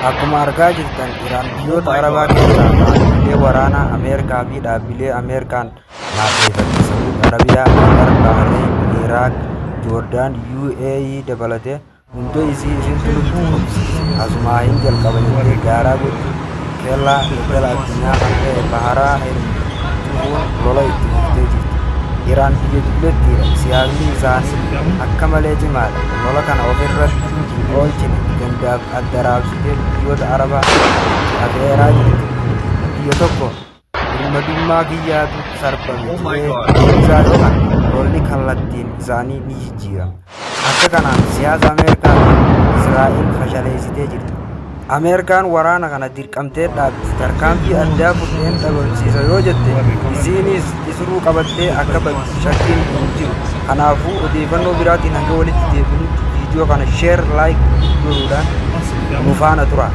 Akkuma argaa jirtan Iraan biyyoota Arabaa keessaa dhaabbilee waraanaa Ameerikaa fi dhaabbilee Ameerikaan naafeeffate Saudi Arabiyaa, Qatar, Bahrein, Iraaq, Joordaan, UAE dabalatee hunda isintu lubbuu qabsiise. Asuma hin jalqabanii gaaraa gochuun kellaa daldala addunyaa kan ta'e Baharaa Hermuun lola itti fuftee jirti. Iraan biyya dublettiidha. Siyaasni isaanii akka malee cimaadha. Lola kana ofirratti hin oolchine gandaaf addaraabsitee biyyoota Arabaa afeeraa jirti. Biyya tokko birmadummaa kiyyaatu sarbame jedhee isaa yookaan lolli kallattiin isaanii ni jijjiirama. Akka kanaan siyaasa Ameerikaa fi Israa'el fashaleessitee jirti. Ameerikaan waraana kana dirqamtee dhaabdi tarkaanfii addaa fudheen dhabamsiisa yoo jette isiinis isruu qabattee akka bakki shakkiin hin jiru. Kanaafuu odeeffannoo biraatiin hanga walitti deebinutti viidiyoo kana sheer laayik godhuudhaan nu faana tura.